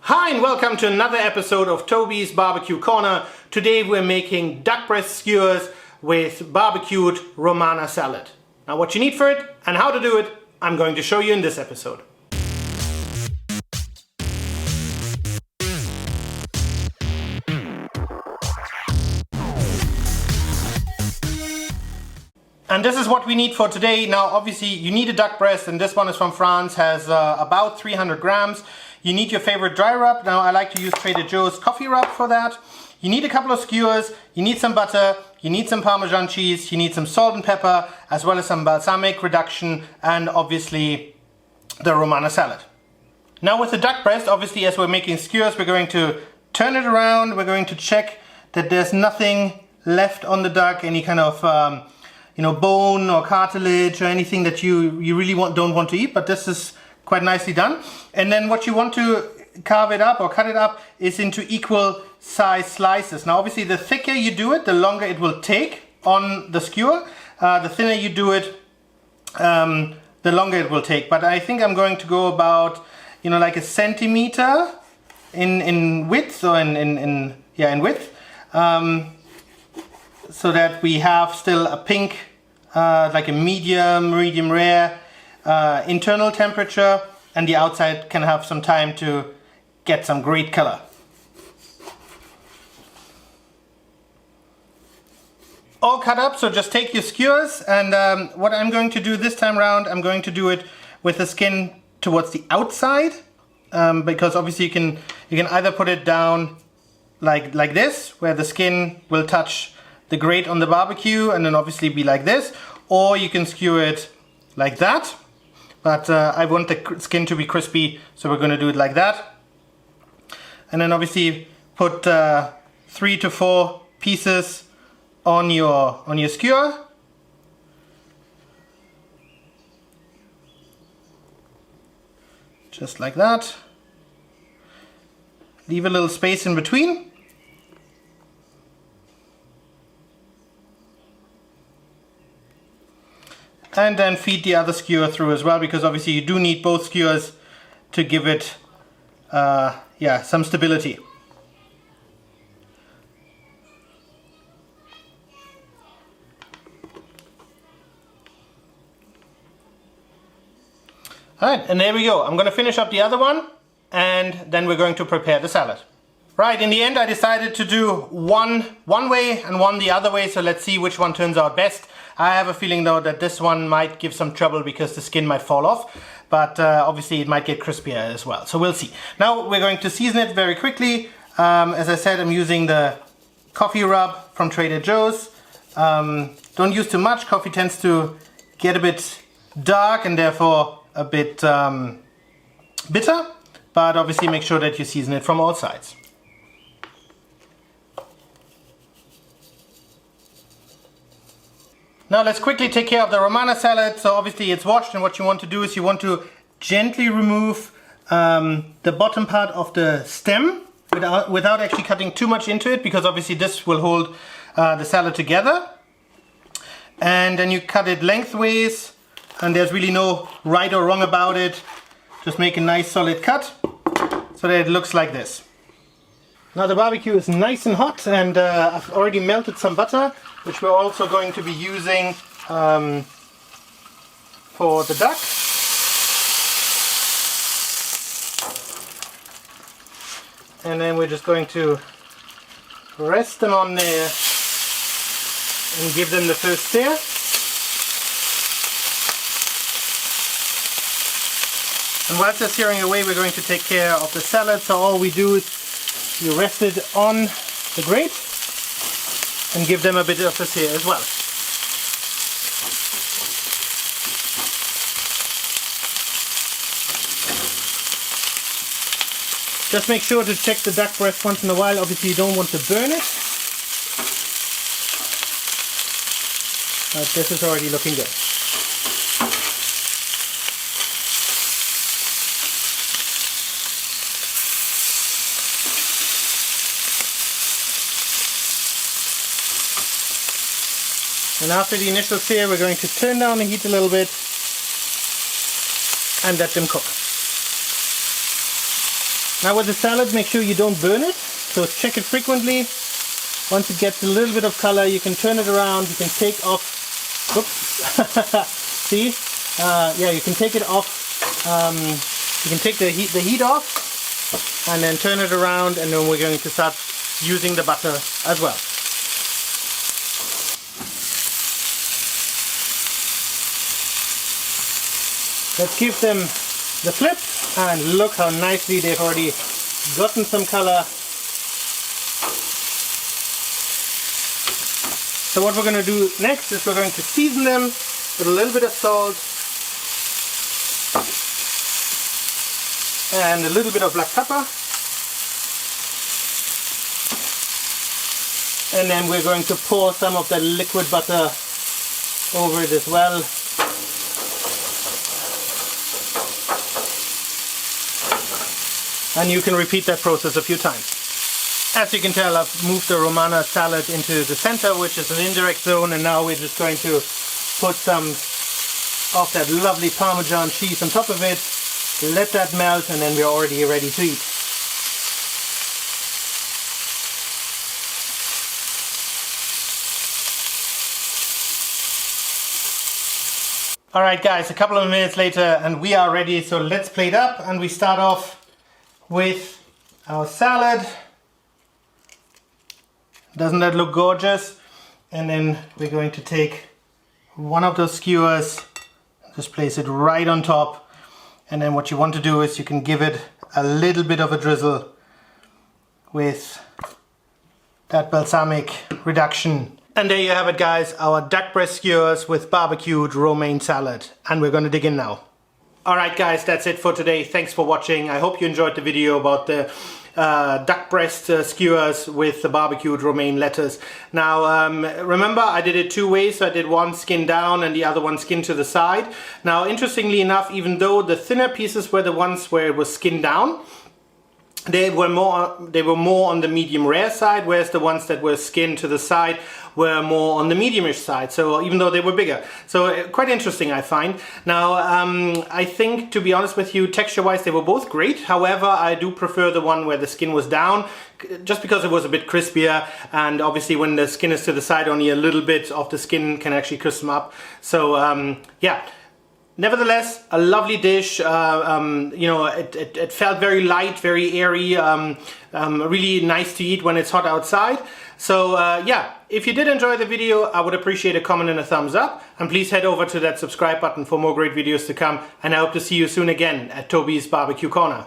Hi and welcome to another episode of Toby's Barbecue Corner. Today we're making duck breast skewers with barbecued Romana salad. Now what you need for it and how to do it, I'm going to show you in this episode. And this is what we need for today. Now obviously you need a duck breast, and this one is from France, has about 300 grams. You need your favorite dry rub. Now I like to use Trader Joe's coffee rub for that. You need a couple of skewers, you need some butter, you need some Parmesan cheese, you need some salt and pepper, as well as some balsamic reduction, and obviously the Romana salad. Now with the duck breast, obviously as we're making skewers, we're going to turn it around. We're going to check that there's nothing left on the duck, any kind of bone or cartilage or anything that you really don't want to eat, but this is quite nicely done. And then what you want to carve it up or cut it up is into equal size slices. Now obviously the thicker you do it, the longer it will take on the skewer. The thinner you do it, the longer it will take. But I think I'm going to go about like a centimeter in width, or in width, so that we have still a pink, like a medium rare internal temperature, and the outside can have some time to get some great color. All cut up, so just take your skewers, and what I'm going to do this time around, I'm going to do it with the skin towards the outside, because obviously you can either put it down like this, where the skin will touch the grate on the barbecue and then obviously be like this, or you can skewer it like that. But I want the skin to be crispy, so we're going to do it like that. And then obviously put 3 to 4 pieces on your skewer. Just like that. Leave a little space in between. And then feed the other skewer through as well, because obviously you do need both skewers to give it some stability. Alright, and there we go. I'm going to finish up the other one, and then we're going to prepare the salad. Right, in the end I decided to do one way and one the other way, so let's see which one turns out best. I have a feeling though that this one might give some trouble because the skin might fall off, but obviously it might get crispier as well, so we'll see. Now we're going to season it very quickly. As I said, I'm using the coffee rub from Trader Joe's. Don't use too much. Coffee tends to get a bit dark and therefore a bit bitter, but obviously make sure that you season it from all sides. Now let's quickly take care of the Romana salad. So obviously it's washed, and what you want to do is you want to gently remove the bottom part of the stem without actually cutting too much into it, because obviously this will hold the salad together. And then you cut it lengthways, and there's really no right or wrong about it. Just make a nice solid cut so that it looks like this. Now the barbecue is nice and hot, and I've already melted some butter, which we're also going to be using for the duck. And then we're just going to rest them on there and give them the first sear. And whilst they're searing away, we're going to take care of the salad. So all we do is we rest it on the grate and give them a bit of a sear as well. Just make sure to check the duck breast once in a while. Obviously you don't want to burn it. But this is already looking good. And after the initial sear, we're going to turn down the heat a little bit and let them cook. Now with the salad, make sure you don't burn it, so check it frequently. Once it gets a little bit of color, you can turn it around, you can take off, oops, see? Yeah, you can take it off, you can take the heat off, and then turn it around, and then we're going to start using the butter as well. Let's give them the flip, and look how nicely they've already gotten some color. So what we're going to do next is we're going to season them with a little bit of salt and a little bit of black pepper. And then we're going to pour some of that liquid butter over it as well. And you can repeat that process a few times. As you can tell, I've moved the Romana salad into the center, which is an indirect zone, and now we're just going to put some of that lovely Parmesan cheese on top of it, let that melt, and then we're already ready to eat. Alright guys, a couple of minutes later and we are ready, so let's plate up, and we start off with our salad. Doesn't that look gorgeous? And then we're going to take one of those skewers, just place it right on top, and then what you want to do is you can give it a little bit of a drizzle with that balsamic reduction. And there you have it guys, our duck breast skewers with barbecued romaine salad, and we're going to dig in now. Alright guys, that's it for today. Thanks for watching. I hope you enjoyed the video about the duck breast skewers with the barbecued romaine lettuce. Now remember, I did it two ways. So I did one skin down and the other one skin to the side. Now interestingly enough, even though the thinner pieces were the ones where it was skin down, they were more on the medium rare side, whereas the ones that were skinned to the side were more on the medium-ish side, so even though they were bigger. So quite interesting, I find. Now, I think, to be honest with you, texture-wise they were both great. However, I do prefer the one where the skin was down, just because it was a bit crispier, and obviously when the skin is to the side, only a little bit of the skin can actually crisp them up. So, yeah. Nevertheless, a lovely dish. You know, it felt very light, very airy, really nice to eat when it's hot outside. So yeah, if you did enjoy the video, I would appreciate a comment and a thumbs up. And please head over to that subscribe button for more great videos to come. And I hope to see you soon again at Toby's Barbecue Corner.